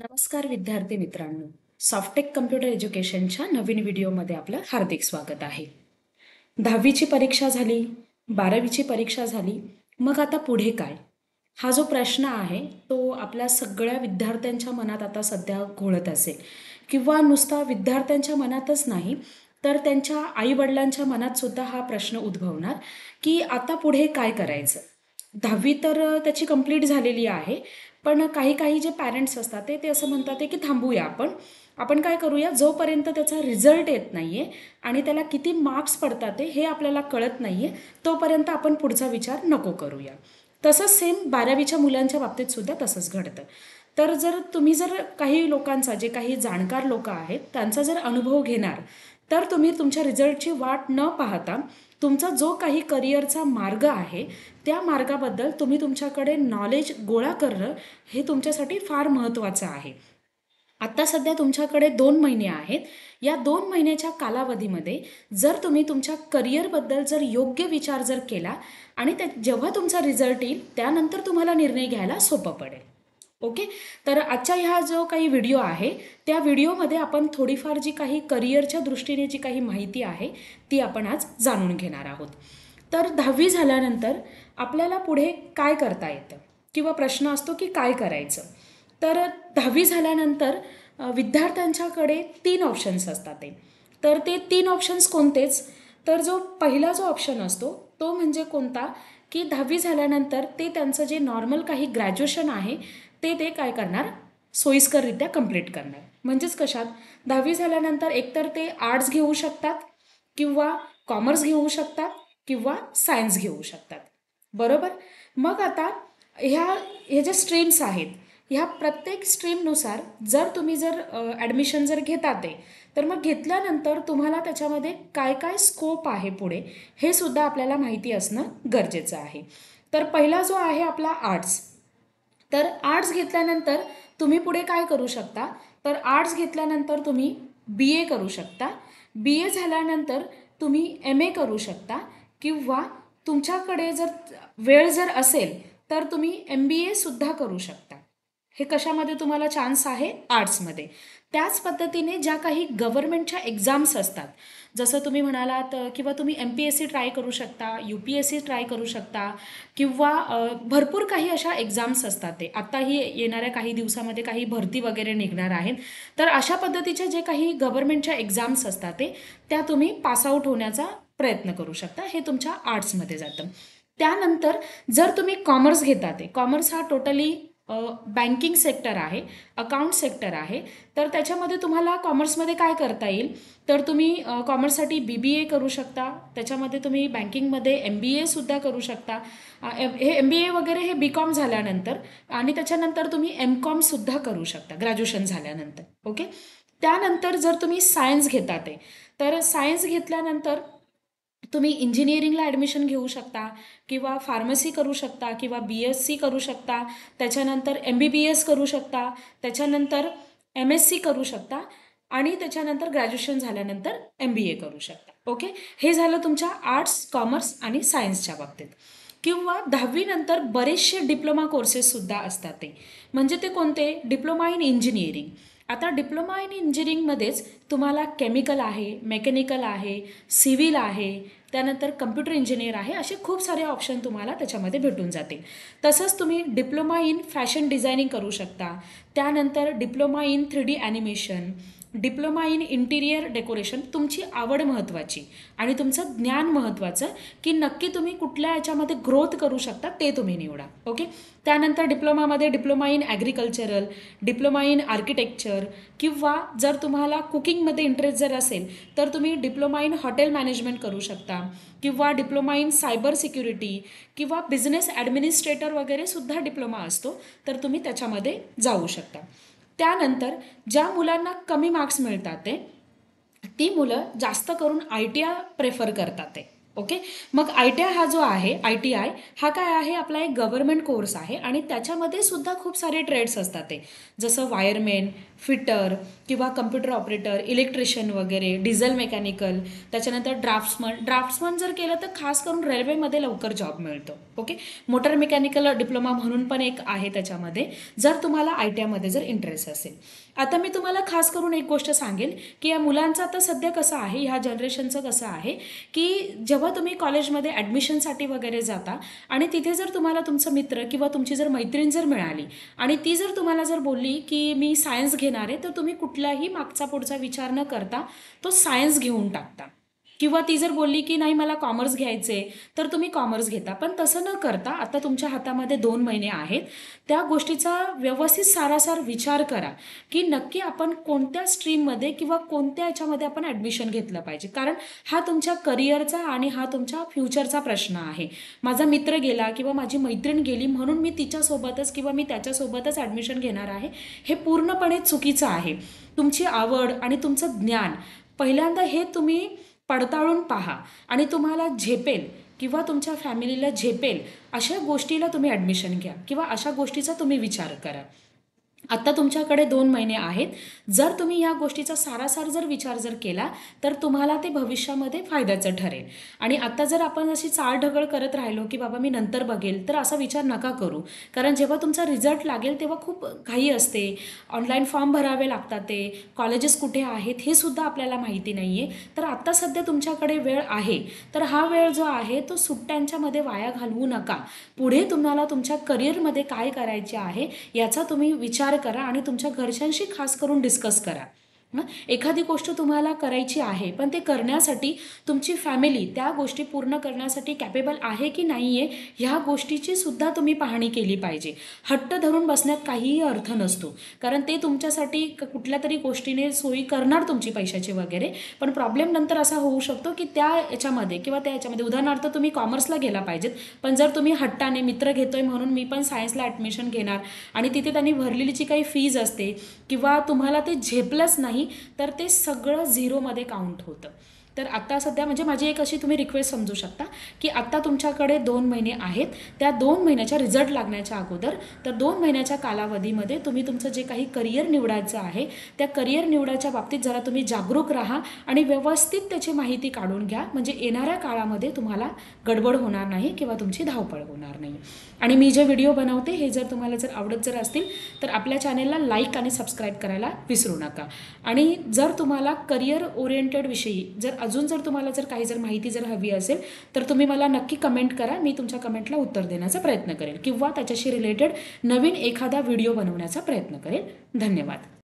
नमस्कार विद्यार्थी मित्रांनो, सॉफ्टेक कम्प्युटर एज्युकेशनच्या नवीन व्हिडिओमध्ये आपलं हार्दिक स्वागत आहे. 10वीची परीक्षा झाली, 12वीची परीक्षा झाली, मग आता पुढे काय? हा जो प्रश्न आहे तो आपल्या सगळ्या विद्यार्थ्यांच्या मनात आता सध्या घोळत असेल किंवा नुसता विद्यार्थ्यांच्या मनातच नाही तर त्यांच्या आईवडिलांच्या मनात सुद्धा हा प्रश्न उद्भवणार की आता पुढे काय करायचं. 10वी तर त्याची कंप्लीट झालेली आहे, पण काही काही जे पॅरेंट्स असतात ते असं म्हणतात की थांबूया आपण आपण काय करूया, जोपर्यंत त्याचा रिझल्ट येत नाही आहे आणि त्याला किती मार्क्स पडतात हे आपल्याला कळत नाही आहे तोपर्यंत आपण पुढचा विचार नको करूया. तसंच सेम 12वीच्या मुलांच्या बाबतीत सुद्धा तसंच घडतं. तर तुम्ही काही लोकांचा, जे काही जाणकार लोक आहेत त्यांचा जर अनुभव घेणार तर तुम्ही तुमच्या रिझल्टची वाट न पाहता तुमचा जो काही करिअरचा मार्ग आहे त्या मार्गाबद्दल तुम्ही तुमच्याकडे नॉलेज गोळा करणं हे तुमच्यासाठी फार महत्त्वाचं आहे. आत्ता सध्या तुमच्याकडे 2 महिने आहेत. या 2 महिन्याच्या कालावधीमध्ये जर तुम्ही तुमच्या करिअरबद्दल योग्य विचार केला आणि जेव्हा तुमचा रिझल्ट येईल त्यानंतर तुम्हाला निर्णय घ्यायला सोपं पडेल. ओके, तर आजच्या ह्या जो काही व्हिडिओ आहे त्या व्हिडिओमध्ये आपण थोडीफार जी काही करिअरच्या दृष्टीने जी काही माहिती आहे ती आपण आज जाणून घेणार आहोत. तर 10वी झाल्यानंतर आपल्याला पुढे काय करता येतं किंवा प्रश्न असतो की काय करायचं. तर 10वी झाल्यानंतर विद्यार्थ्यांच्याकडे 3 ऑप्शन्स असतात. तर ते 3 ऑप्शन्स कोणतेच, तर पहिला जो ऑप्शन असतो तो म्हणजे कोणता, की 10वी झाल्यानंतर ते त्यांचं जे नॉर्मल काही ग्रॅज्युएशन आहे ते काय करणार, सोयीस्कररित्या कंप्लीट करणार. म्हणजेच कशात, 10वी झाल्यानंतर एकतर ते आर्ट्स घेऊ शकतात किंवा कॉमर्स घेऊ शकतात किंवा सायन्स घेऊ शकतात. बरोबर. मग आता हे जे स्ट्रीम्स आहेत ह्या प्रत्येक स्ट्रीमनुसार तुम्ही ॲडमिशन घेतात तर मग घेतल्यानंतर तुम्हाला त्याच्यामध्ये काय काय स्कोप आहे पुढे हे सुद्धा आपल्याला माहिती असणं गरजेचं आहे. तर पहिला जो आहे आपला आर्ट्स. तर आर्ट्स घेतल्यानंतर तुम्ही पुढे काय करू शकता, तर आर्ट्स घेतल्यानंतर तुम्ही BA करू शकता. BA झाल्यानंतर तुम्ही MA करू शकता किंवा तुमच्याकडे वेळ असेल तर तुम्ही MBA सुद्धा करू शकता. हे कशामध्ये तुम्हाला चान्स आहे, आर्ट्समध्ये. त्याच पद्धतीने ज्या काही गव्हर्नमेंटच्या एक्झाम्स असतात, जसं तुम्ही म्हणालात किंवा तुम्ही MPSC ट्राय करू शकता, UPSC ट्राय करू शकता किंवा भरपूर काही अशा एक्झाम्स असतात. ते आत्ताही येणाऱ्या काही दिवसामध्ये काही भरती वगैरे निघणार आहेत. तर अशा पद्धतीचे जे काही गव्हर्नमेंटच्या एक्झाम्स असतात त्या तुम्ही पासआउट होण्याचा प्रयत्न करू शकता. हे तुमच्या आर्ट्समध्ये जातं. त्यानंतर तुम्ही कॉमर्स घेतात, कॉमर्स हा टोटली बँकिंग सेक्टर आहे, अकाउंट सेक्टर आहे. तर त्याच्यामध्ये तुम्हाला कॉमर्समध्ये काय करता येईल, तर तुम्ही कॉमर्ससाठी BBA करू शकता. त्याच्यामध्ये तुम्ही बँकिंगमध्ये MBA सुद्धा करू शकता. हे MBA वगैरे हे BCom झाल्यानंतर आणि त्याच्यानंतर तुम्ही MCom सुद्धा करू शकता ग्रॅज्युएशन झाल्यानंतर. ओके. त्यानंतर तुम्ही सायन्स घेतात तर सायन्स घेतल्यानंतर तुम्ही इंजिनिअरिंगला ॲडमिशन घेऊ शकता किंवा फार्मसी करू शकता किंवा BSc करू शकता. त्याच्यानंतर MBBS करू शकता. त्याच्यानंतर MSc करू शकता आणि त्याच्यानंतर ग्रॅज्युएशन झाल्यानंतर MBA करू शकता. ओके, हे झालं तुमच्या आर्ट्स, कॉमर्स आणि सायन्सच्या बाबतीत. किंवा 10वी नंतर बरेचसे डिप्लोमा कोर्सेससुद्धा असतात. म्हणजे ते कोणते, डिप्लोमा इन इंजिनिअरिंग. आता डिप्लोमा इन इंजिनिअरिंगमध्येच तुम्हाला केमिकल आहे, मेकॅनिकल आहे, सिव्हिल आहे, त्यानंतर कम्प्युटर इंजिनियर आहे, असे खूप सारे ऑप्शन तुम्हाला त्याच्यामध्ये भेटून जातील. तसंच तुम्ही डिप्लोमा इन फॅशन डिझायनिंग करू शकता. त्यानंतर diploma in 3D animation, diploma in interior decoration. तुमची आवड महत्त्वाची आणि तुमचं ज्ञान महत्त्वाचं की नक्की तुम्ही कुठल्या याच्यामध्ये ग्रोथ करू शकता ते तुम्ही निवडा. ओके. त्यानंतर डिप्लोमामध्ये diploma in agricultural, diploma in architecture किंवा तुम्हाला कुकिंगमध्ये इंटरेस्ट असेल तर तुम्ही डिप्लोमा इन हॉटेल मॅनेजमेंट करू शकता किंवा डिप्लोमा इन सायबर सिक्युरिटी किंवा बिझनेस ॲडमिनिस्ट्रेटर वगैरे सुद्धा डिप्लोमा असतो, तर तुम्ही त्याच्यामध्ये जाऊ शकता. त्यानंतर ज्या मुलांना कमी मार्क्स मिळतात ती मुलं जास्त करून ITI प्रेफर करतात. ओके. मग ITI हा जो आहे, ITI हा काय आहे, आपला एक गव्हर्नमेंट कोर्स आहे आणि त्याच्यामध्ये सुद्धा खूप सारे ट्रेड्स असतात. जसं वायरमेन, फिटर किंवा कम्प्युटर ऑपरेटर, इलेक्ट्रिशियन वगैरे, डिझेल मेकॅनिकल, त्याच्यानंतर ड्राफ्ट्समन जर केलं तर खास करून रेल्वेमध्ये लवकर जॉब मिळतो. ओके. मोटर मेकॅनिकल डिप्लोमा म्हणून पण एक आहे त्याच्यामध्ये, जर तुम्हाला ITमध्ये जर इंटरेस्ट असेल. आता मी तुम्हाला खास करून एक गोष्ट सांगेल की या मुलांचं आता सध्या कसं आहे, ह्या जनरेशनचं कसं आहे की जेव्हा तुम्ही कॉलेजमध्ये ॲडमिशनसाठी वगैरे जाता आणि तिथे जर तुम्हाला तुमचं मित्र किंवा तुमची जर मैत्रीण जर मिळाली आणि ती जर तुम्हाला जर बोलली की मी सायन्स घेणार आहे, तर तुम्ही कुठलाही मागचा पुढचा विचार न करता तो सायन्स घेऊन टाकता. किंवा ती जर बोलली की नाही मला कॉमर्स घ्यायचे, तर तुम्ही कॉमर्स घेता. पण तसं न करता आता तुमच्या हातामध्ये 2 महिने आहेत, त्या गोष्टीचा व्यवस्थित सारासार विचार करा की नक्की आपण कोणत्या स्ट्रीममध्ये किंवा कोणत्या याच्यामध्ये आपण ॲडमिशन घेतलं पाहिजे. कारण हा तुमच्या करिअरचा आणि हा तुमच्या फ्युचरचा प्रश्न आहे. माझा मित्र गेला किंवा माझी मैत्रीण गेली म्हणून मी तिच्यासोबतच किंवा मी त्याच्यासोबतच ॲडमिशन घेणार आहे, हे पूर्णपणे चुकीचं आहे. तुमची आवड आणि तुमचं ज्ञान पहिल्यांदा हे तुम्ही पडताळून पहा आणि तुम्हाला झेपेल किंवा तुमच्या फॅमिलीला झेपेल अशा गोष्टीला तुम्ही ॲडमिशन घ्या किंवा अशा गोष्टीचा तुम्ही विचार करा. आत्ता तुमच्याकडे 2 महिने आहेत. जर तुम्ही या गोष्टीचा सारासार जर विचार जर केला तर तुम्हाला ते भविष्यामध्ये फायद्याचं ठरेल. आणि आता जर आपण अशी चालढकल करत राहिलो की बाबा मी नंतर बघेल, तर असा विचार नका करू. कारण जेव्हा तुमचा रिझल्ट लागेल तेव्हा खूप घाई असते, ऑनलाईन फॉर्म भरावे लागतात, ते कॉलेजेस कुठे आहेत हे सुद्धा आपल्याला माहिती नाही आहे. तर आत्ता सध्या तुमच्याकडे वेळ आहे, तर हा वेळ जो आहे तो सुट्ट्यांच्यामध्ये वाया घालवू नका. पुढे तुम्हाला तुमच्या करिअरमध्ये काय करायचे आहे याचा तुम्ही विचार करा आणि तुमच्या घरच्यांशी खास करून डिस्कस करा. एखादी गोष्ट तुम्हाला करायची आहे पण ते करण्यासाठी तुमची फॅमिली त्या गोष्टी पूर्ण करण्यासाठी कॅपेबल आहे की नाही आहे ह्या गोष्टीची सुद्धा तुम्ही पाहणी केली पाहिजे. हट्ट धरून बसण्यात काहीही अर्थ नसतो, कारण ते तुमच्यासाठी कुठल्या तरी गोष्टीने सोयी करणार तुमची पैशाची वगैरे, पण प्रॉब्लेम नंतर असा होऊ शकतो की त्या याच्यामध्ये किंवा त्या याच्यामध्ये उदाहरणार्थ तुम्ही कॉमर्सला गेला पाहिजेत, पण जर तुम्ही हट्टाने मित्र घेतोय म्हणून मी पण सायन्सला ॲडमिशन घेणार आणि तिथे त्यांनी भरलेली जी काही फीज असते किंवा तुम्हाला ते झेपलंच नाही तर ते सगळं झिरोमध्ये काउंट होतं. तर आता सध्या म्हणजे माझी एक अशी तुम्ही रिक्वेस्ट समजू शकता की आत्ता तुमच्याकडे 2 महिने आहेत. त्या 2 महिन्याच्या रिझल्ट लागण्याच्या अगोदर तर 2 महिन्याच्या कालावधीमध्ये तुम्ही तुमचं जे काही करिअर निवडायचं आहे त्या करिअर निवडायच्या बाबतीत जरा तुम्ही जागरूक राहा आणि व्यवस्थित त्याची माहिती काढून घ्या, म्हणजे येणाऱ्या काळामध्ये तुम्हाला गडबड होणार नाही किंवा तुमची धावपळ होणार नाही. आणि मी जे व्हिडिओ बनवते हे जर तुम्हाला जर आवडत जर असतील तर आपल्या चॅनेलला लाईक आणि सबस्क्राईब करायला विसरू नका. आणि जर तुम्हाला करिअर ओरिएंटेड विषयी अजून जर तुम्हाला जर काही जर माहिती जर हवी असेल तर तुम्ही मला नक्की कमेंट करा, मी तुमच्या कमेंटला उत्तर देण्याचा प्रयत्न करेल किंवा त्याच्याशी रिलेटेड नवीन एखादा व्हिडिओ बनवण्याचा प्रयत्न करेल. धन्यवाद.